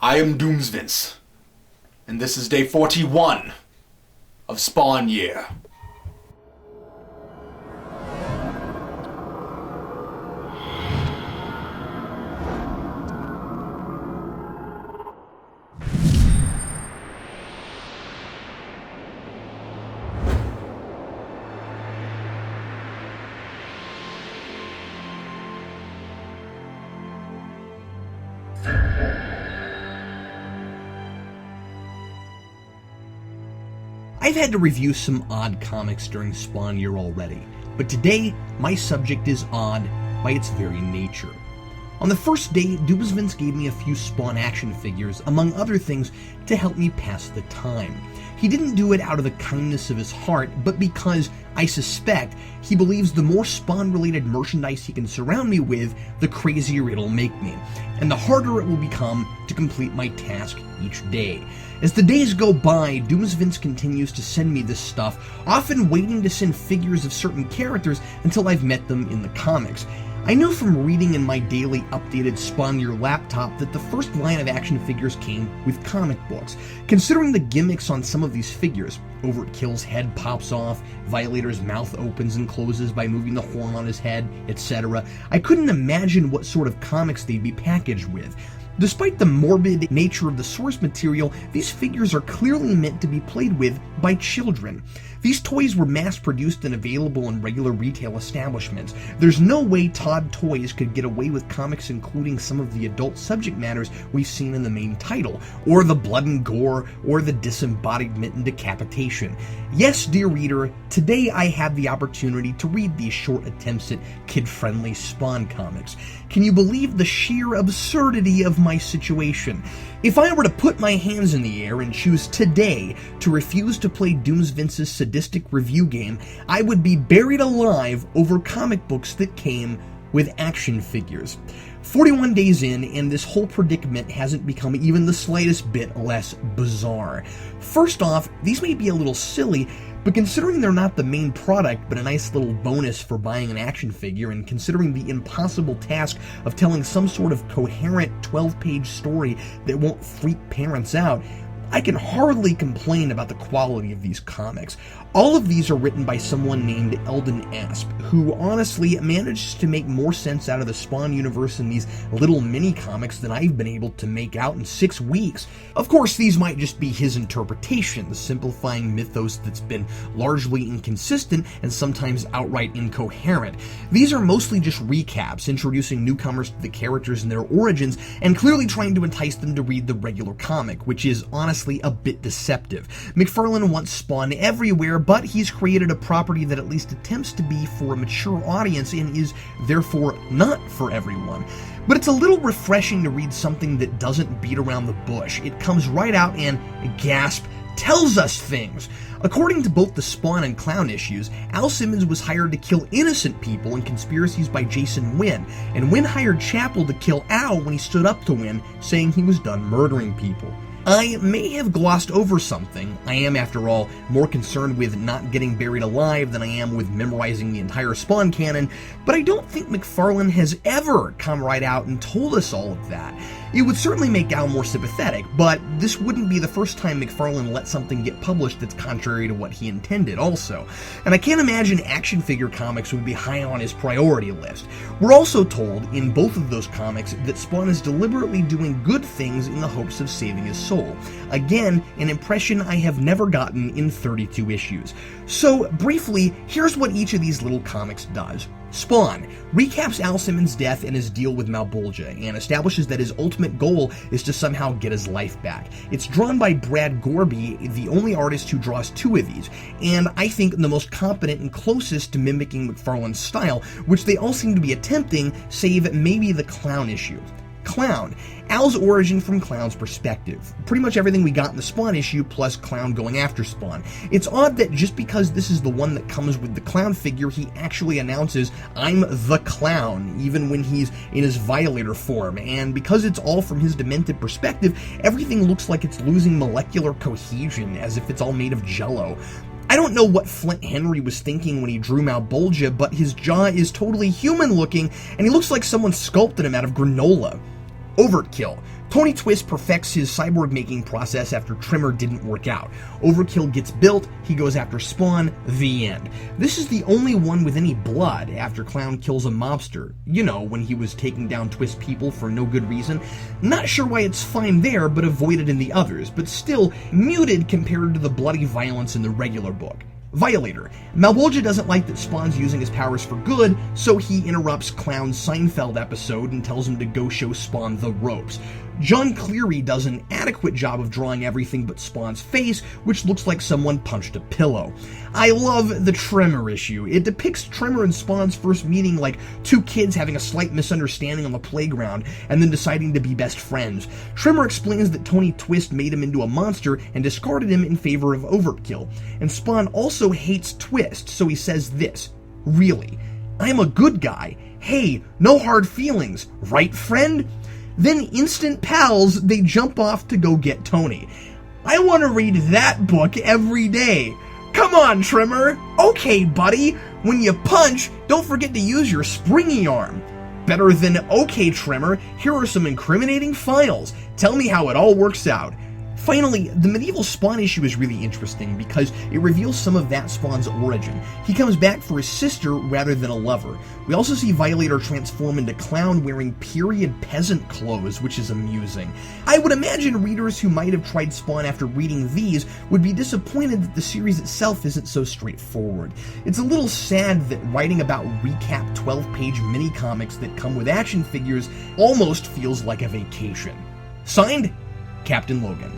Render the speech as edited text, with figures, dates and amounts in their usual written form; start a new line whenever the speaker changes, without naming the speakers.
I am Doomsvince, and this is day 41 of Spawn Year.
I've had to review some odd comics during Spawn Year already, but today my subject is odd by its very nature. On the first day, Doomsvince gave me a few Spawn action figures, among other things, to help me pass the time. He didn't do it out of the kindness of his heart, but because, I suspect, he believes the more Spawn-related merchandise he can surround me with, the crazier it'll make me, and the harder it will become to complete my task each day. As the days go by, Doomsvince continues to send me this stuff, often waiting to send figures of certain characters until I've met them in the comics. I know from reading in my daily updated Spawn Year laptop that the first line of action figures came with comic books. Considering the gimmicks on some of these figures, Overkill's head pops off, Violator's mouth opens and closes by moving the horn on his head, etc., I couldn't imagine what sort of comics they'd be packaged with. Despite the morbid nature of the source material, these figures are clearly meant to be played with by children. These toys were mass-produced and available in regular retail establishments. There's no way Todd Toys could get away with comics including some of the adult subject matters we've seen in the main title, or the blood and gore, or the disembodiment and decapitation. Yes, dear reader, today I have the opportunity to read these short attempts at kid-friendly Spawn comics. Can you believe the sheer absurdity of my situation? If I were to put my hands in the air and choose today to refuse to play Doomsvince's sadistic review game, I would be buried alive over comic books that came with action figures. 41 days in, and this whole predicament hasn't become even the slightest bit less bizarre. First off, these may be a little silly, but considering they're not the main product but a nice little bonus for buying an action figure, and considering the impossible task of telling some sort of coherent 12-page story that won't freak parents out, I can hardly complain about the quality of these comics. All of these are written by someone named Eldon Asp, who honestly manages to make more sense out of the Spawn universe in these little mini-comics than I've been able to make out in 6 weeks. Of course, these might just be his interpretations, simplifying mythos that's been largely inconsistent and sometimes outright incoherent. These are mostly just recaps, introducing newcomers to the characters and their origins, and clearly trying to entice them to read the regular comic, which is honestly a bit deceptive. McFarlane wants Spawn everywhere, but he's created a property that at least attempts to be for a mature audience and is therefore not for everyone. But it's a little refreshing to read something that doesn't beat around the bush. It comes right out and, gasp, tells us things. According to both the Spawn and Clown issues, Al Simmons was hired to kill innocent people in conspiracies by Jason Wynn, and Wynn hired Chapel to kill Al when he stood up to Wynn, saying he was done murdering people. I may have glossed over something. I am, after all, more concerned with not getting buried alive than I am with memorizing the entire Spawn canon, but I don't think McFarlane has ever come right out and told us all of that. It would certainly make Al more sympathetic, but this wouldn't be the first time McFarlane let something get published that's contrary to what he intended also. And I can't imagine action figure comics would be high on his priority list. We're also told in both of those comics that Spawn is deliberately doing good things in the hopes of saving his soul. Again, an impression I have never gotten in 32 issues. So, briefly, here's what each of these little comics does. Spawn recaps Al Simmons' death and his deal with Malebolgia, and establishes that his ultimate goal is to somehow get his life back. It's drawn by Brad Gorby, the only artist who draws 2 of these, and I think the most competent and closest to mimicking McFarlane's style, which they all seem to be attempting, save maybe the Clown issue. Clown. Al's origin from Clown's perspective. Pretty much everything we got in the Spawn issue, plus Clown going after Spawn. It's odd that just because this is the one that comes with the Clown figure, he actually announces, "I'm the Clown," even when he's in his Violator form, and because it's all from his demented perspective, everything looks like it's losing molecular cohesion, as if it's all made of jello. I don't know what Flint Henry was thinking when he drew Malebolgia, but his jaw is totally human looking, and he looks like someone sculpted him out of granola. Overkill. Tony Twist perfects his cyborg making process after Trimmer didn't work out. Overkill gets built, he goes after Spawn, the end. This is the only one with any blood after Clown kills a mobster. You know, when he was taking down Twist people for no good reason. Not sure why it's fine there, but avoided in the others, but still muted compared to the bloody violence in the regular book. Violator. Malebolgia doesn't like that Spawn's using his powers for good, so he interrupts Clown's Seinfeld episode and tells him to go show Spawn the ropes. John Cleary does an adequate job of drawing everything but Spawn's face, which looks like someone punched a pillow. I love the Trimmer issue. It depicts Trimmer and Spawn's first meeting like two kids having a slight misunderstanding on the playground and then deciding to be best friends. Trimmer explains that Tony Twist made him into a monster and discarded him in favor of Overkill. And Spawn also hates Twist, so he says this, "Really? I'm a good guy. Hey, no hard feelings, right, friend?" Then instant pals, they jump off to go get Tony. I want to read that book every day. Come on, Trimmer. Okay, buddy. When you punch, don't forget to use your springy arm. Better than, okay, Trimmer, here are some incriminating files. Tell me how it all works out. Finally, the medieval Spawn issue is really interesting because it reveals some of that Spawn's origin. He comes back for his sister rather than a lover. We also see Violator transform into Clown wearing period peasant clothes, which is amusing. I would imagine readers who might have tried Spawn after reading these would be disappointed that the series itself isn't so straightforward. It's a little sad that writing about recap 12-page mini-comics that come with action figures almost feels like a vacation. Signed, Captain Logan.